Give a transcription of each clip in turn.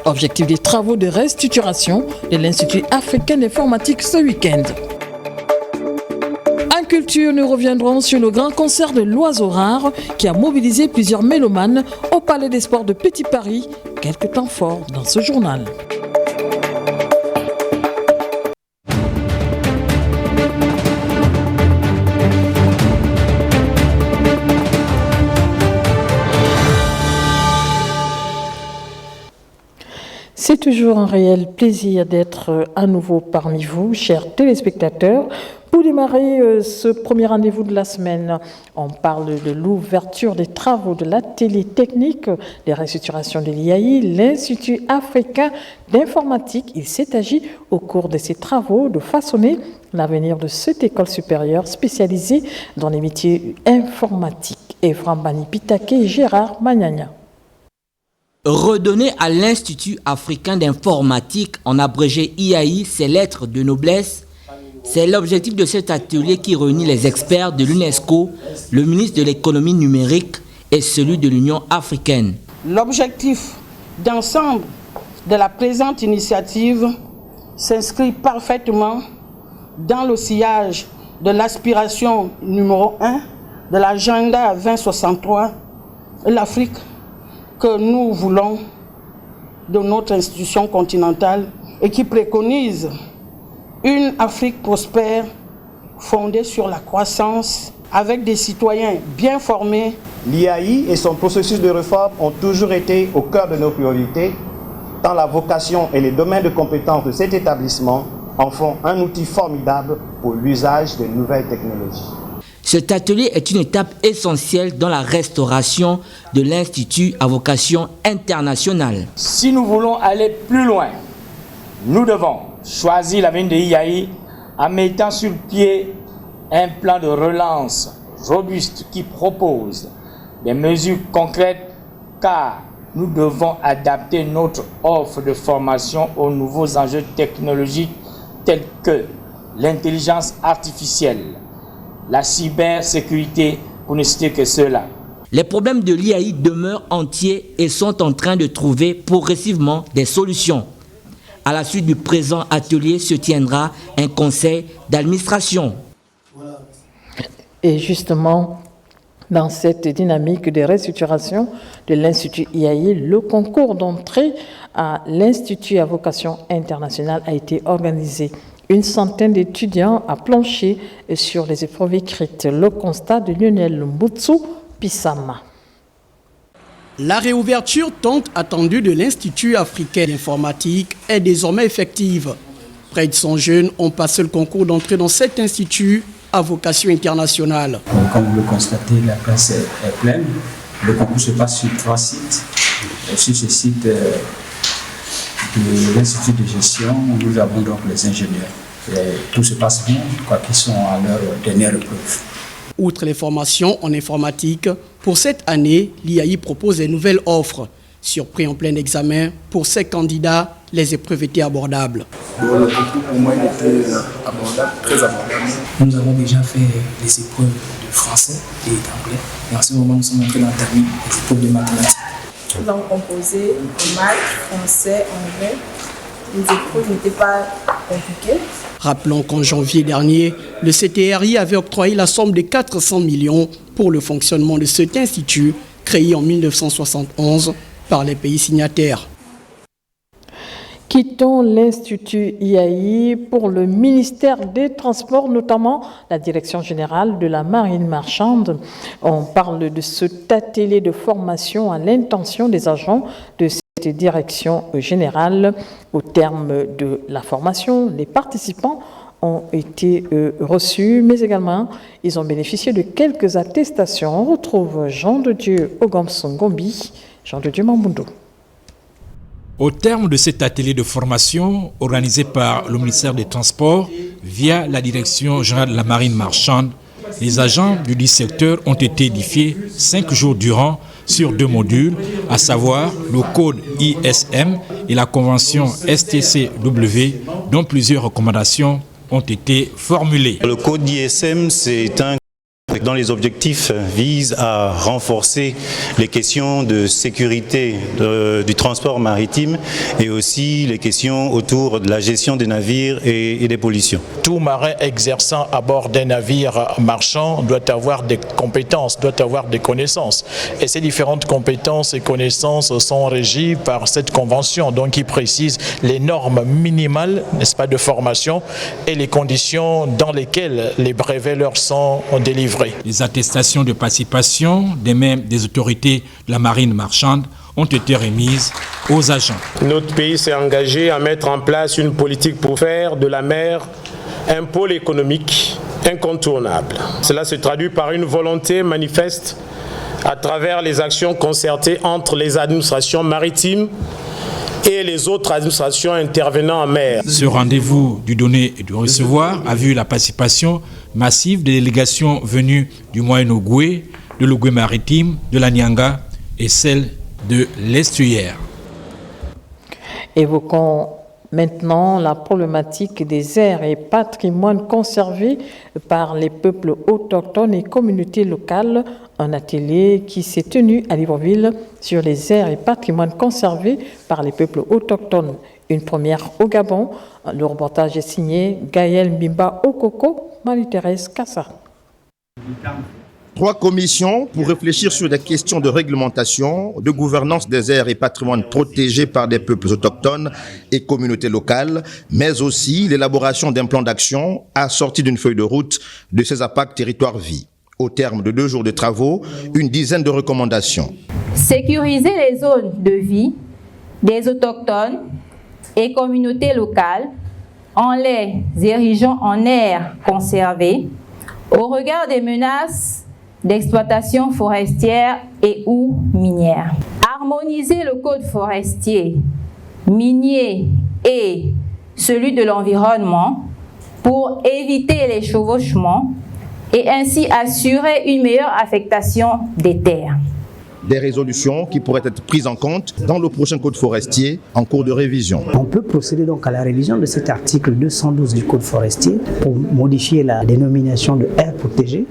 Objectif des travaux de restructuration de l'Institut africain d'informatique ce week-end. En culture, nous reviendrons sur le grand concert de l'Oiseau rare qui a mobilisé plusieurs mélomanes au Palais des Sports de Petit Paris. Quelques temps forts dans ce journal. C'est toujours un réel plaisir d'être à nouveau parmi vous, chers téléspectateurs. Pour démarrer ce premier rendez-vous de la semaine, on parle de l'ouverture des travaux de l'atelier technique des restructurations de l'IAI, l'Institut africain d'informatique. Il s'est agi au cours de ces travaux de façonner l'avenir de cette école supérieure spécialisée dans les métiers informatiques. Ephraim Bani Pitake et Gérard Magnagna. Redonner à l'Institut africain d'informatique, en abrégé IAI, ses lettres de noblesse, c'est l'objectif de cet atelier qui réunit les experts de l'UNESCO, le ministre de l'économie numérique et celui de l'Union africaine. L'objectif d'ensemble de la présente initiative s'inscrit parfaitement dans le sillage de l'aspiration numéro 1 de l'agenda 2063, l'Afrique que nous voulons de notre institution continentale et qui préconise une Afrique prospère fondée sur la croissance avec des citoyens bien formés. L'IAI et son processus de réforme ont toujours été au cœur de nos priorités, tant la vocation et les domaines de compétences de cet établissement en font un outil formidable pour l'usage de nouvelles technologies. Cet atelier est une étape essentielle dans la restauration de l'Institut à vocation internationale. Si nous voulons aller plus loin, nous devons choisir l'avenir de l'IAI en mettant sur pied un plan de relance robuste qui propose des mesures concrètes car nous devons adapter notre offre de formation aux nouveaux enjeux technologiques tels que l'intelligence artificielle, la cybersécurité, pour ne citer que cela. Les problèmes de l'IAI demeurent entiers et sont en train de trouver progressivement des solutions. À la suite du présent atelier se tiendra un conseil d'administration. Et justement, dans cette dynamique de restructuration de l'Institut IAI, le concours d'entrée à l'Institut à vocation internationale a été organisé. Une centaine d'étudiants a planché sur les épreuves écrites. Le constat de Lionel Mbutsu Pissama. La réouverture tant attendue de l'Institut africain d'informatique est désormais effective. Près de 100 jeunes ont passé le concours d'entrée dans cet institut à vocation internationale. Comme vous le constatez, la place est pleine. Le concours se passe sur 3 sites. Sur ce site de l'Institut de gestion, nous avons donc les ingénieurs. Et tout se passe bien, quoi qu'ils sont à leur dernière épreuve. Outre les formations en informatique, pour cette année, l'IAI propose de nouvelles offres. Surpris en plein examen, pour ces candidats, les épreuves étaient abordables. Bon, le concours pour moi était abordable, très abordable. Nous avons déjà fait les épreuves de français et d'anglais. Et en ce moment, nous sommes en train d'entamer les épreuves de mathématiques. Nous avons composé en maths, français, anglais. Les épreuves n'étaient pas compliquées. Rappelons qu'en janvier dernier, le CTRI avait octroyé la somme de 400 millions pour le fonctionnement de cet institut, créé en 1971 par les pays signataires. Quittons l'Institut IAI pour le ministère des Transports, notamment la Direction générale de la Marine marchande. On parle de cet atelier de formation à l'intention des agents de cette direction générale. Au terme de la formation, les participants ont été reçus, mais également ils ont bénéficié de quelques attestations. On retrouve Jean de Dieu Ogamsongombi, Jean de Dieu Mambundo. Au terme de cet atelier de formation organisé par le ministère des Transports via la Direction générale de la Marine marchande, les agents du 10 secteur ont été édifiés 5 jours durant sur 2 modules, à savoir le code ISM et la convention STCW, dont plusieurs recommandations ont été formulées. Le code ISM, c'est un dont les objectifs visent à renforcer les questions de sécurité du transport maritime et aussi les questions autour de la gestion des navires et des pollutions. Tout marin exerçant à bord d'un navire marchand doit avoir des compétences, doit avoir des connaissances. Et ces différentes compétences et connaissances sont régies par cette convention, donc qui précise les normes minimales, n'est-ce pas, de formation et les conditions dans lesquelles les brevets leur sont délivrés. Les attestations de participation des autorités de la marine marchande ont été remises aux agents. Notre pays s'est engagé à mettre en place une politique pour faire de la mer un pôle économique incontournable. Cela se traduit par une volonté manifeste à travers les actions concertées entre les administrations maritimes et les autres administrations intervenant en mer. Ce rendez-vous du donner et du recevoir a vu la participation massive des délégations venues du Moyen-Ogooué, de l'Ogooué maritime, de la Nyanga et celle de l'Estuaire. Évoquons maintenant la problématique des aires et patrimoines conservés par les peuples autochtones et communautés locales. Un atelier qui s'est tenu à Libreville sur les aires et patrimoines conservés par les peuples autochtones. Une première au Gabon. Le reportage est signé Gaël Mbimba Okoko, Marie-Thérèse Kassa. 3 commissions pour réfléchir sur des questions de réglementation, de gouvernance des aires et patrimoines protégés par des peuples autochtones et communautés locales, mais aussi l'élaboration d'un plan d'action assorti d'une feuille de route de ces APAC Territoire Vie. Au terme de 2 jours de travaux, une dizaine de recommandations. Sécuriser les zones de vie des autochtones et communautés locales en les érigeant en aires conservées au regard des menaces d'exploitation forestière et ou minière. Harmoniser le code forestier, minier et celui de l'environnement pour éviter les chevauchements et ainsi assurer une meilleure affectation des terres. Des résolutions qui pourraient être prises en compte dans le prochain code forestier en cours de révision. On peut procéder donc à la révision de cet article 212 du code forestier pour modifier la dénomination de aire protégée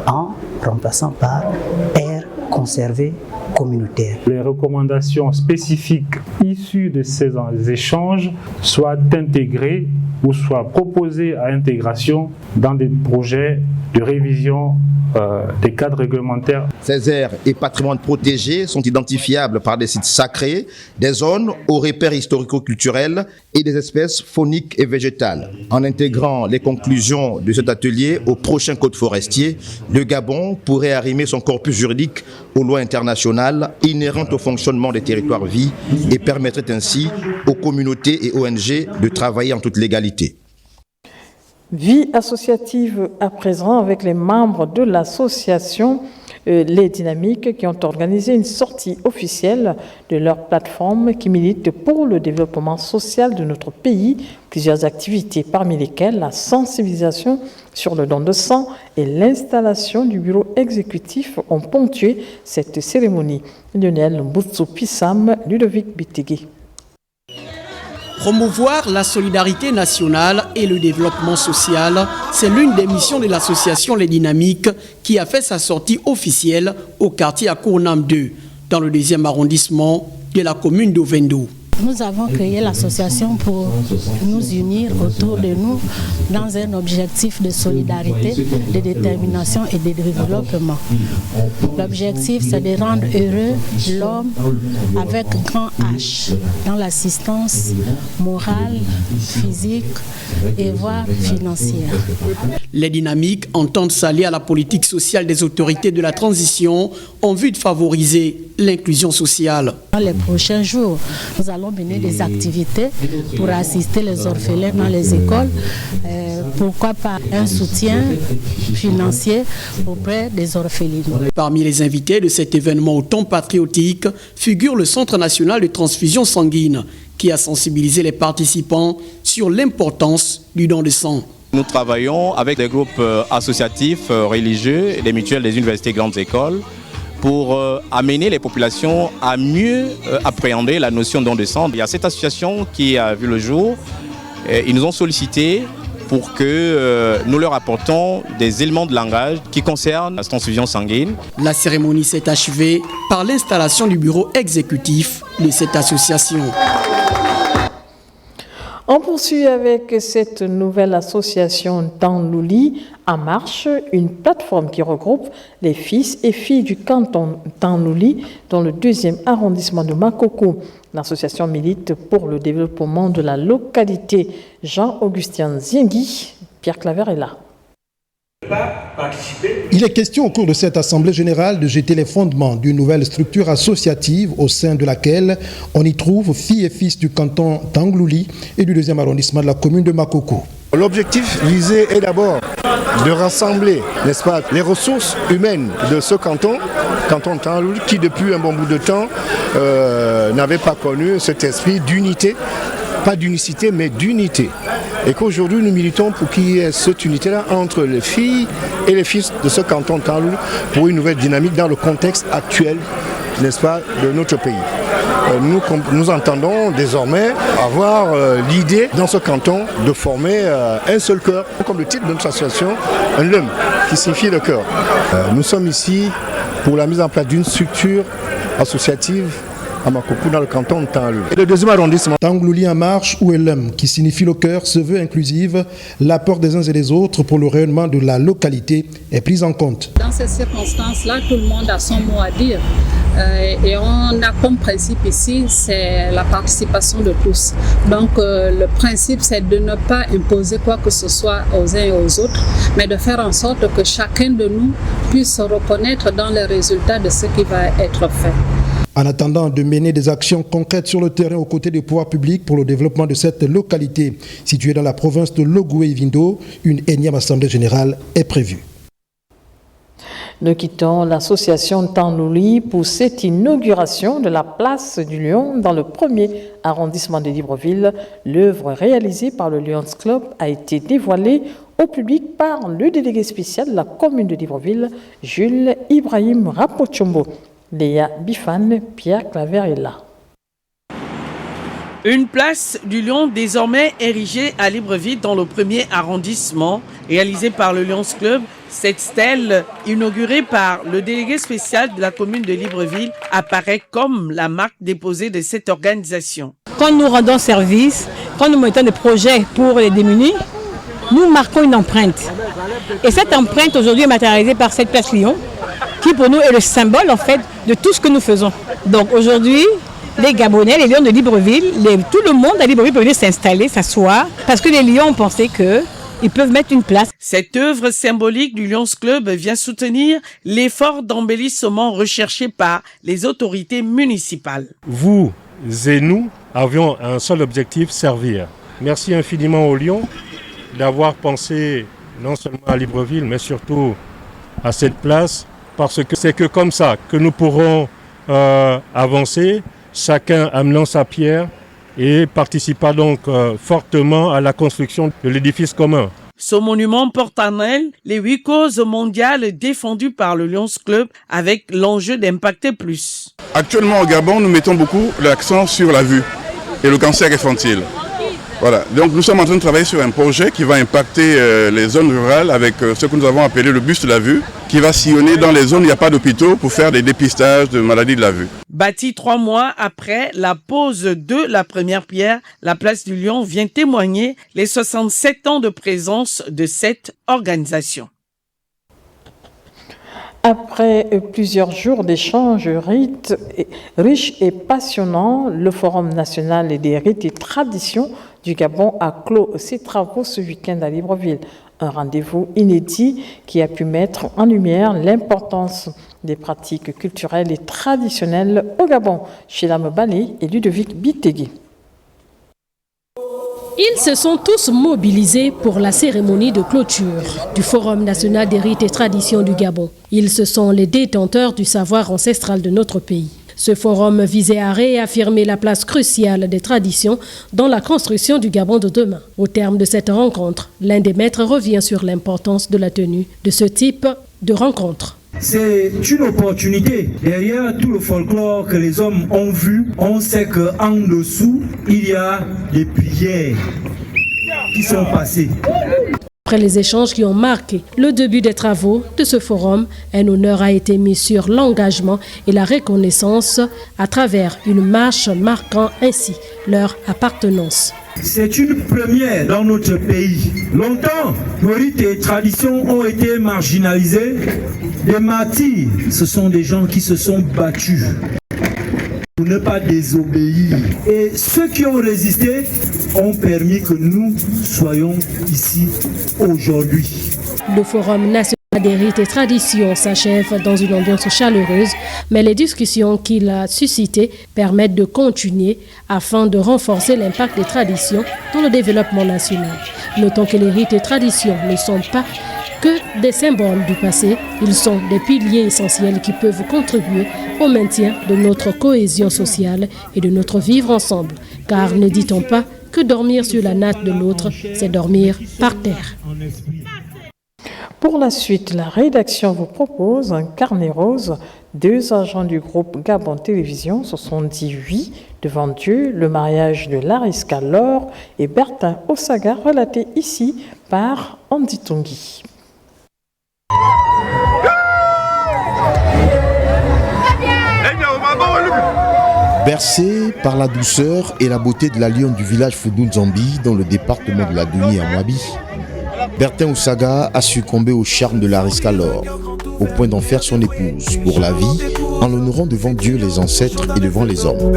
en remplaçant par aire conservée communautaire. Les recommandations spécifiques issues de ces échanges soient intégrées ou soient proposées à intégration dans des projets de révision des cadres réglementaires. Ces aires et patrimoines protégés sont identifiables par des sites sacrés, des zones aux repères historico-culturels et des espèces fauniques et végétales. En intégrant les conclusions de cet atelier au prochain code forestier, le Gabon pourrait arrimer son corpus juridique aux lois internationales inhérentes au fonctionnement des territoires vie et permettrait ainsi aux communautés et ONG de travailler en toute légalité. Vie associative à présent avec les membres de l'association Les Dynamiques qui ont organisé une sortie officielle de leur plateforme qui milite pour le développement social de notre pays. Plusieurs activités parmi lesquelles la sensibilisation sur le don de sang et l'installation du bureau exécutif ont ponctué cette cérémonie. Lionel Mboutsu-Pissam, Ludovic Bitigui. Promouvoir la solidarité nationale et le développement social, c'est l'une des missions de l'association Les Dynamiques qui a fait sa sortie officielle au quartier à Kournam 2, dans le 2e arrondissement de la commune d'Ovendo. Nous avons créé l'association pour nous unir autour de nous dans un objectif de solidarité, de détermination et de développement. L'objectif, c'est de rendre heureux l'homme avec grand H dans l'assistance morale, physique et voire financière. Les Dynamiques entendent s'allier à la politique sociale des autorités de la transition en vue de favoriser l'inclusion sociale. Dans les prochains jours, nous allons mener des activités pour assister les orphelins dans les écoles. Pourquoi pas un soutien financier auprès des orphelines. Parmi les invités de cet événement au ton patriotique figure le Centre national de transfusion sanguine qui a sensibilisé les participants sur l'importance du don de sang. Nous travaillons avec des groupes associatifs, religieux, des mutuelles des universités et grandes écoles pour amener les populations à mieux appréhender la notion de don de sang. Il y a cette association qui a vu le jour. Ils nous ont sollicité pour que nous leur apportons des éléments de langage qui concernent la transfusion sanguine. La cérémonie s'est achevée par l'installation du bureau exécutif de cette association. On poursuit avec cette nouvelle association Tanlouli en marche, une plateforme qui regroupe les fils et filles du canton Tanlouli dans le 2e arrondissement de Makoko. L'association milite pour le développement de la localité. Jean-Augustin Ziengui, Pierre Claver est là. Il est question au cours de cette Assemblée générale de jeter les fondements d'une nouvelle structure associative au sein de laquelle on y trouve filles et fils du canton Tanlouli et du 2e arrondissement de la commune de Makoko. L'objectif visé est d'abord de rassembler, n'est-ce pas, les ressources humaines de ce canton Tanlouli, qui depuis un bon bout de temps n'avait pas connu cet esprit d'unité, pas d'unicité mais d'unité. Et qu'aujourd'hui nous militons pour qu'il y ait cette unité-là entre les filles et les fils de ce canton Tanlouli pour une nouvelle dynamique dans le contexte actuel, n'est-ce pas, de notre pays. Nous entendons désormais avoir l'idée dans ce canton de former un seul cœur, comme le titre de notre association, un LUM, qui signifie le cœur. Nous sommes ici pour la mise en place d'une structure associative à Makoko dans le canton de Tanlouli. Et le 2e arrondissement. Tanlouli en marche ou LUM, qui signifie le cœur, se veut inclusive. L'apport des uns et des autres pour le rayonnement de la localité est pris en compte. Dans ces circonstances-là, tout le monde a son mot à dire. Et on a comme principe ici, c'est la participation de tous. Donc le principe, c'est de ne pas imposer quoi que ce soit aux uns et aux autres, mais de faire en sorte que chacun de nous puisse se reconnaître dans les résultats de ce qui va être fait. En attendant de mener des actions concrètes sur le terrain aux côtés des pouvoirs publics pour le développement de cette localité située dans la province de Logoué-Vindo, une énième assemblée générale est prévue. Nous quittons l'association Tanlouli pour cette inauguration de la place du Lion dans le 1er arrondissement de Libreville. L'œuvre réalisée par le Lions Club a été dévoilée au public par le délégué spécial de la commune de Libreville, Jules Ibrahim Rapochombo. Léa Bifane, Pierre Claver est là. Une place du Lion désormais érigée à Libreville dans le 1er arrondissement, réalisée par le Lions Club. Cette stèle, inaugurée par le délégué spécial de la commune de Libreville, apparaît comme la marque déposée de cette organisation. Quand nous rendons service, quand nous mettons des projets pour les démunis, nous marquons une empreinte. Et cette empreinte aujourd'hui est matérialisée par cette place Lion, qui pour nous est le symbole en fait de tout ce que nous faisons. Donc aujourd'hui, les Gabonais, les Lions de Libreville, tout le monde à Libreville peut venir s'installer, s'asseoir, parce que les Lions ont pensé qu'ils peuvent mettre une place. Cette œuvre symbolique du Lions Club vient soutenir l'effort d'embellissement recherché par les autorités municipales. Vous et nous avions un seul objectif, servir. Merci infiniment aux Lions d'avoir pensé non seulement à Libreville, mais surtout à cette place, parce que c'est que comme ça que nous pourrons avancer, chacun amenant sa pierre et participant donc fortement à la construction de l'édifice commun. Ce monument porte en elle les 8 causes mondiales défendues par le Lions Club avec l'enjeu d'impacter plus. Actuellement au Gabon, nous mettons beaucoup l'accent sur la vue et le cancer infantile. Voilà. Donc nous sommes en train de travailler sur un projet qui va impacter les zones rurales avec ce que nous avons appelé le bus de la vue, qui va sillonner dans les zones où il n'y a pas d'hôpitaux pour faire des dépistages de maladies de la vue. Bâtie 3 mois après la pose de la première pierre, la place du Lion vient témoigner les 67 ans de présence de cette organisation. Après plusieurs jours d'échanges riches et passionnants, le Forum national des rites et traditions du Gabon a clos ses travaux ce week-end à Libreville. Un rendez-vous inédit qui a pu mettre en lumière l'importance des pratiques culturelles et traditionnelles au Gabon. Sheila Mebali et Ludovic Bitegui. Ils se sont tous mobilisés pour la cérémonie de clôture du Forum national des rites et traditions du Gabon. Ils se sont les détenteurs du savoir ancestral de notre pays. Ce forum visait à réaffirmer la place cruciale des traditions dans la construction du Gabon de demain. Au terme de cette rencontre, l'un des maîtres revient sur l'importance de la tenue de ce type de rencontre. C'est une opportunité. Derrière tout le folklore que les hommes ont vu, on sait qu'en dessous, il y a des prières. qui sont passés. Après les échanges qui ont marqué le début des travaux de ce forum, un honneur a été mis sur l'engagement et la reconnaissance à travers une marche marquant ainsi leur appartenance. C'est une première dans notre pays. Longtemps, nos rites et traditions ont été marginalisés. Des martyrs, ce sont des gens qui se sont battus pour ne pas désobéir. Et ceux qui ont résisté ont permis que nous soyons ici aujourd'hui. Le Forum national des rites et traditions s'achève dans une ambiance chaleureuse, mais les discussions qu'il a suscitées permettent de continuer afin de renforcer l'impact des traditions dans le développement national. Notons que les rites et traditions ne sont pas que des symboles du passé, ils sont des piliers essentiels qui peuvent contribuer au maintien de notre cohésion sociale et de notre vivre ensemble. Car ne dit-on pas que dormir sur la natte de l'autre, c'est dormir par terre. Pour la suite, la rédaction vous propose un carnet rose. 2 agents du groupe Gabon Télévision se sont dit oui devant Dieu, le mariage de Lariska Laure et Bertin Osaga, relaté ici par Andy Tongi. Bercé par la douceur et la beauté de la lionne du village Foudou-Nzambi dans le département de la Doni à Mwabi, Bertin Osaga a succombé au charme de Lariska Laure, au point d'en faire son épouse pour la vie, en l'honorant devant Dieu les ancêtres et devant les hommes.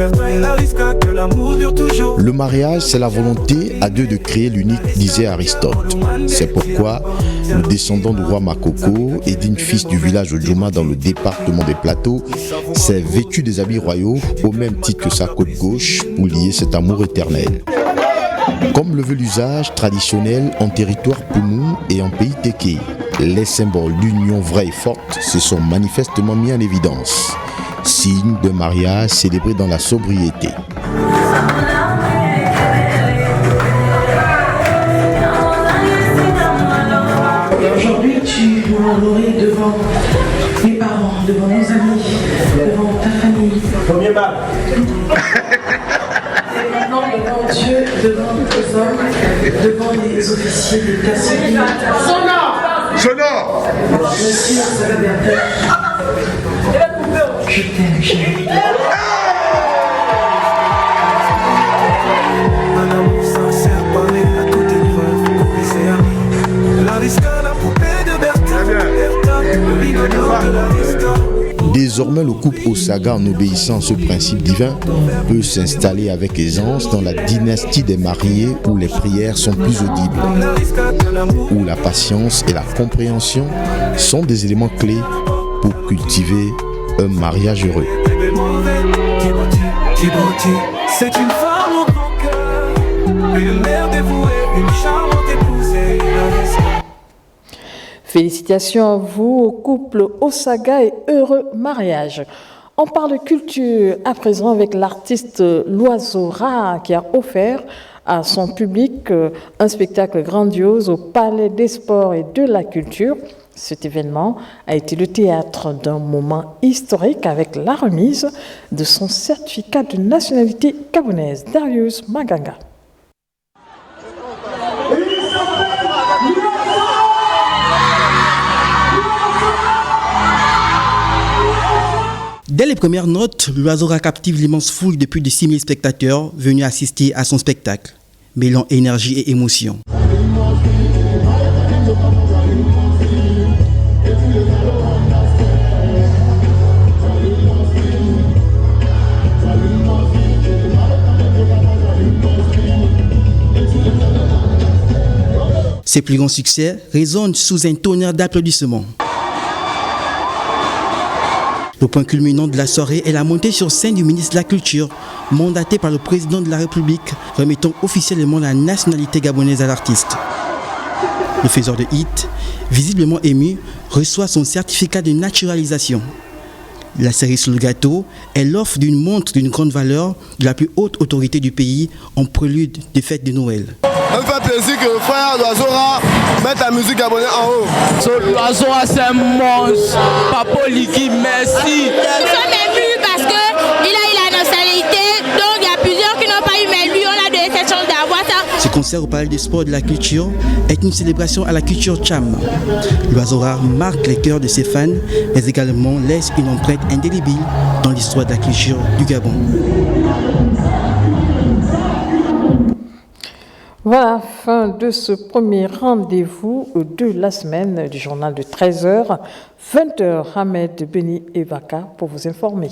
Le mariage, c'est la volonté à deux de créer l'unique, disait Aristote. C'est pourquoi le descendant du roi Makoko et digne fils du village de Djoma dans le département des Plateaux s'est vêtu des habits royaux au même titre que sa côte gauche pour lier cet amour éternel. Comme le veut l'usage traditionnel en territoire Pounou et en pays Téké, les symboles d'union vraie et forte se sont manifestement mis en évidence, signe de mariage célébré dans la sobriété. Aujourd'hui, tu dois honorer devant tes parents, devant nos amis, devant ta famille. Premier mal. Et maintenant, devant Dieu, devant les hommes, devant les officiers d'état civil. Sonore. Monsieur Bertin, je t'aime, chérie. Désormais, le couple Osaga, en obéissant à ce principe divin, peut s'installer avec aisance dans la dynastie des mariés où les prières sont plus audibles, où la patience et la compréhension sont des éléments clés pour cultiver un mariage heureux. C'est une femme au grand cœur, une mère dévouée, une charmante épousée. Félicitations à vous, au couple Osaga et heureux mariage. On parle culture à présent avec l'artiste L'Oiseau Rare qui a offert à son public un spectacle grandiose au Palais des Sports et de la Culture. Cet événement a été le théâtre d'un moment historique avec la remise de son certificat de nationalité gabonaise. Darius Maganga. Dès les premières notes, L'Oiseau Rare captive l'immense foule de plus de 6000 spectateurs venus assister à son spectacle, mêlant énergie et émotion. Ses plus grands succès résonnent sous un tonnerre d'applaudissements. Le point culminant de la soirée est la montée sur scène du ministre de la Culture, mandaté par le président de la République, remettant officiellement la nationalité gabonaise à l'artiste. Le faiseur de hits, visiblement ému, reçoit son certificat de naturalisation. La cerise sur le gâteau est l'offre d'une montre d'une grande valeur de la plus haute autorité du pays en prélude des fêtes de Noël. Ça me fait plaisir que le frère L'Oiseau Rare mette la musique gabonaise en haut. L'Oiseau Rare, c'est un monstre. Papa Liki, merci. Nous sommes émus parce qu'il a eu la nationalité, donc il y a plusieurs qui n'ont pas eu, mais lui, on a donné cette chance d'avoir ça. Ce concert au Palais des Sports et de la Culture est une célébration à la culture Tcham. L'oiseau rare marque les cœurs de ses fans, mais également laisse une empreinte indélébile dans l'histoire de la culture du Gabon. Voilà, fin de ce premier rendez-vous de la semaine du journal de 13h, 20h, Ahmed Beni Evaka pour vous informer.